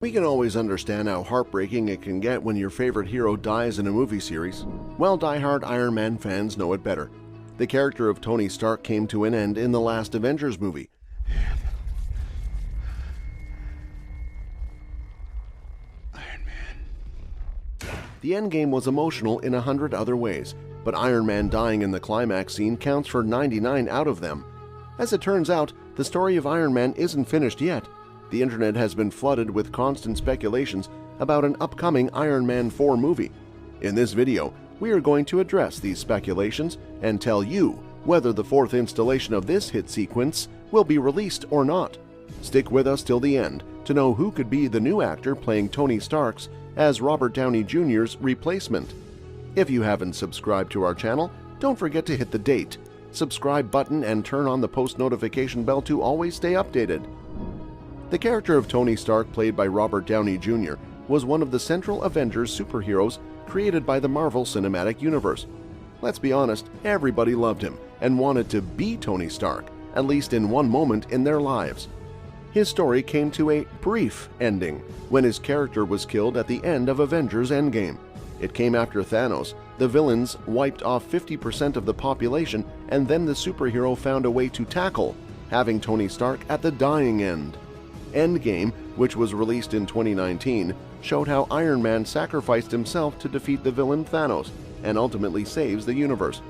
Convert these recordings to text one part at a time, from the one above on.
We can always understand how heartbreaking it can get when your favorite hero dies in a movie series. Well, die-hard Iron Man fans know it better. The character of Tony Stark came to an end in the last Avengers movie. Iron Man. The endgame was emotional in 100 other ways, but Iron Man dying in the climax scene counts for 99 out of them. As it turns out, the story of Iron Man isn't finished yet. The internet has been flooded with constant speculations about an upcoming Iron Man 4 movie. In this video, we are going to address these speculations and tell you whether the fourth installation of this hit sequence will be released or not. Stick with us till the end to know who could be the new actor playing Tony Stark's as Robert Downey Jr.'s replacement. If you haven't subscribed to our channel, don't forget to hit the date, subscribe button, and turn on the post notification bell to always stay updated. The character of Tony Stark, played by Robert Downey Jr., was one of the central Avengers superheroes created by the Marvel Cinematic Universe. Let's be honest, everybody loved him and wanted to be Tony Stark, at least in one moment in their lives. His story came to a brief ending when his character was killed at the end of Avengers Endgame. It came after Thanos, the villains, wiped off 50% of the population, and then the superhero found a way to tackle, having Tony Stark at the dying end. Endgame, which was released in 2019, showed how Iron Man sacrificed himself to defeat the villain Thanos and ultimately saves the universe,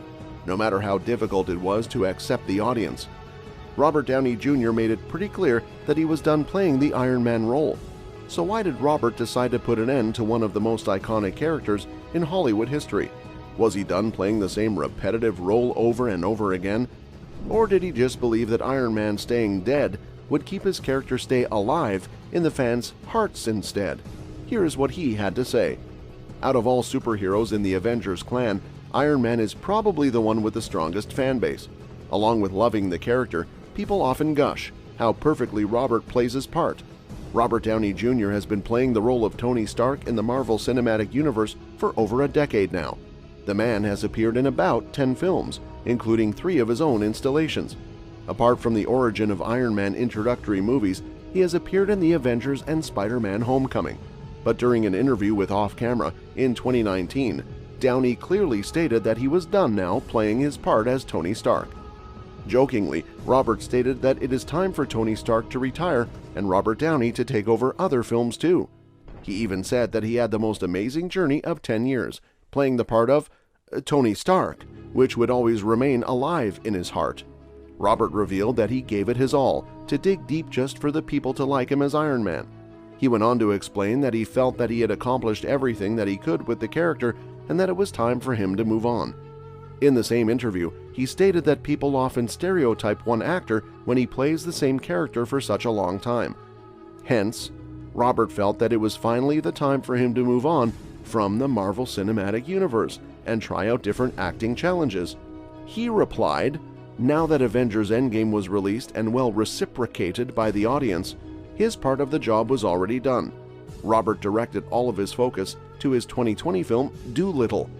no matter how difficult it was to accept the audience. Robert Downey Jr. made it pretty clear that he was done playing the Iron Man role. So why did Robert decide to put an end to one of the most iconic characters in Hollywood history? Was he done playing the same repetitive role over and over again? Or did he just believe that Iron Man staying dead would keep his character stay alive in the fans' hearts instead? Here is what he had to say. Out of all superheroes in the Avengers clan, Iron Man is probably the one with the strongest fan base. Along with loving the character, people often gush how perfectly Robert plays his part. Robert Downey Jr. has been playing the role of Tony Stark in the Marvel Cinematic Universe for over a decade now. The man has appeared in about 10 films, including 3 of his own installations. Apart from the origin of Iron Man introductory movies, he has appeared in the Avengers and Spider-Man Homecoming. But during an interview with Off Camera in 2019, Downey clearly stated that he was done now playing his part as Tony Stark. Jokingly, Robert stated that it is time for Tony Stark to retire and Robert Downey to take over other films too. He even said that he had the most amazing journey of 10 years, playing the part of Tony Stark, which would always remain alive in his heart. Robert revealed that he gave it his all to dig deep just for the people to like him as Iron Man. He went on to explain that he felt that he had accomplished everything that he could with the character and that it was time for him to move on. In the same interview, he stated that people often stereotype one actor when he plays the same character for such a long time. Hence, Robert felt that it was finally the time for him to move on from the Marvel Cinematic Universe and try out different acting challenges. He replied, now that Avengers Endgame was released and well reciprocated by the audience, his part of the job was already done. Robert directed all of his focus to his 2020 film Dolittle.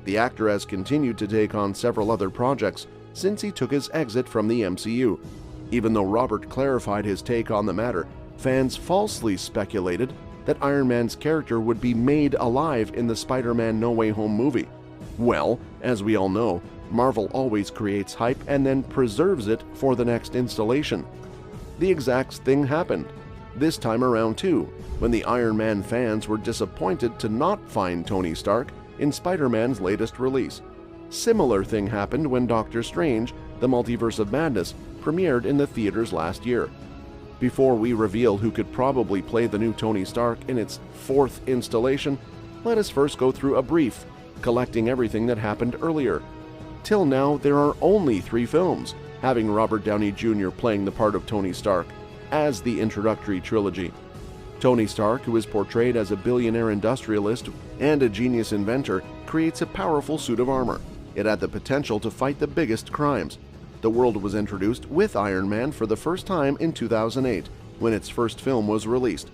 The actor has continued to take on several other projects since he took his exit from the MCU. Even though Robert clarified his take on the matter, fans falsely speculated that Iron Man's character would be made alive in the Spider-Man No Way Home movie. Well, as we all know, Marvel always creates hype and then preserves it for the next installation. The exact thing happened this time around too, when the Iron Man fans were disappointed to not find Tony Stark in Spider-Man's latest release. Similar thing happened when Doctor Strange, The Multiverse of Madness, premiered in the theaters last year. Before we reveal who could probably play the new Tony Stark in its 4th installation, let us first go through a brief, collecting everything that happened earlier. Till now, there are only 3 films, having Robert Downey Jr. playing the part of Tony Stark as the introductory trilogy. Tony Stark, who is portrayed as a billionaire industrialist and a genius inventor, creates a powerful suit of armor. It had the potential to fight the biggest crimes. The world was introduced with Iron Man for the first time in 2008, when its first film was released.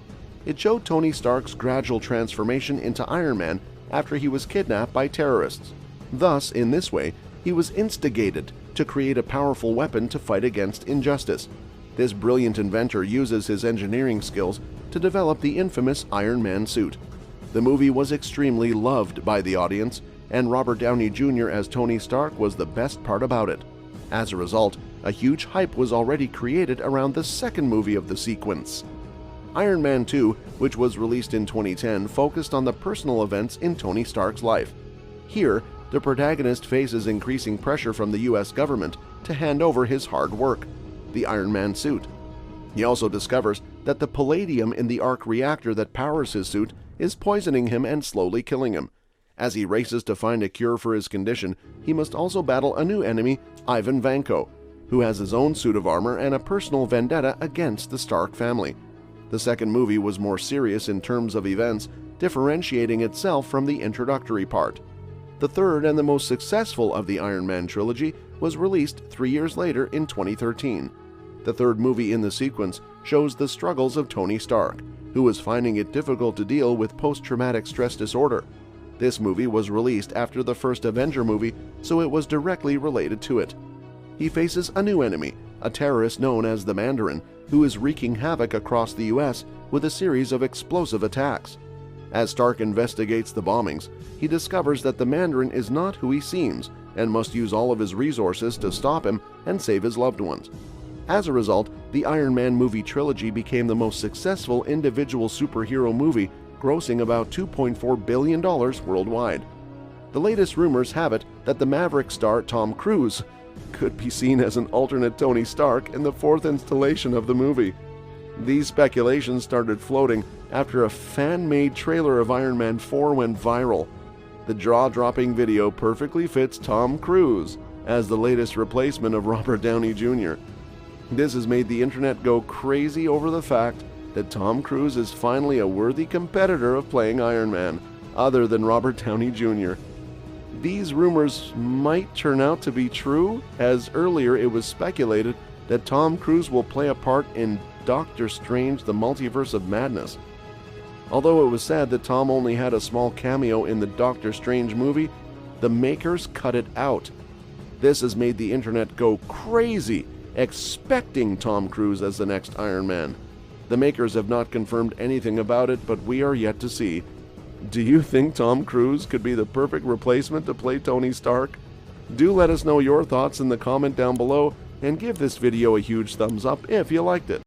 It showed Tony Stark's gradual transformation into Iron Man after he was kidnapped by terrorists. Thus, in this way, he was instigated to create a powerful weapon to fight against injustice. This brilliant inventor uses his engineering skills to develop the infamous Iron Man suit. The movie was extremely loved by the audience, and Robert Downey Jr. as Tony Stark was the best part about it. As a result, a huge hype was already created around the second movie of the sequence. Iron Man 2, which was released in 2010, focused on the personal events in Tony Stark's life. Here, the protagonist faces increasing pressure from the US government to hand over his hard work, the Iron Man suit. He also discovers that the palladium in the arc reactor that powers his suit is poisoning him and slowly killing him. As he races to find a cure for his condition, he must also battle a new enemy, Ivan Vanko, who has his own suit of armor and a personal vendetta against the Stark family. The second movie was more serious in terms of events, differentiating itself from the introductory part. The third and the most successful of the Iron Man trilogy was released 3 years later in 2013. The third movie in the sequence shows the struggles of Tony Stark, who is finding it difficult to deal with post-traumatic stress disorder. This movie was released after the first Avenger movie, so it was directly related to it. He faces a new enemy, a terrorist known as the Mandarin, who is wreaking havoc across the US with a series of explosive attacks. As Stark investigates the bombings, he discovers that the Mandarin is not who he seems and must use all of his resources to stop him and save his loved ones. As a result, the Iron Man movie trilogy became the most successful individual superhero movie, grossing about $2.4 billion worldwide. The latest rumors have it that the Maverick star Tom Cruise could be seen as an alternate Tony Stark in the fourth installation of the movie. These speculations started floating after a fan-made trailer of Iron Man 4 went viral. The jaw-dropping video perfectly fits Tom Cruise as the latest replacement of Robert Downey Jr. This has made the internet go crazy over the fact that Tom Cruise is finally a worthy competitor of playing Iron Man, other than Robert Downey Jr. These rumors might turn out to be true, as earlier it was speculated that Tom Cruise will play a part in Doctor Strange: The Multiverse of Madness. Although it was said that Tom only had a small cameo in the Doctor Strange movie, the makers cut it out. This has made the internet go crazy, expecting Tom Cruise as the next Iron Man. The makers have not confirmed anything about it, but we are yet to see. Do you think Tom Cruise could be the perfect replacement to play Tony Stark? Do let us know your thoughts in the comment down below, and give this video a huge thumbs up if you liked it.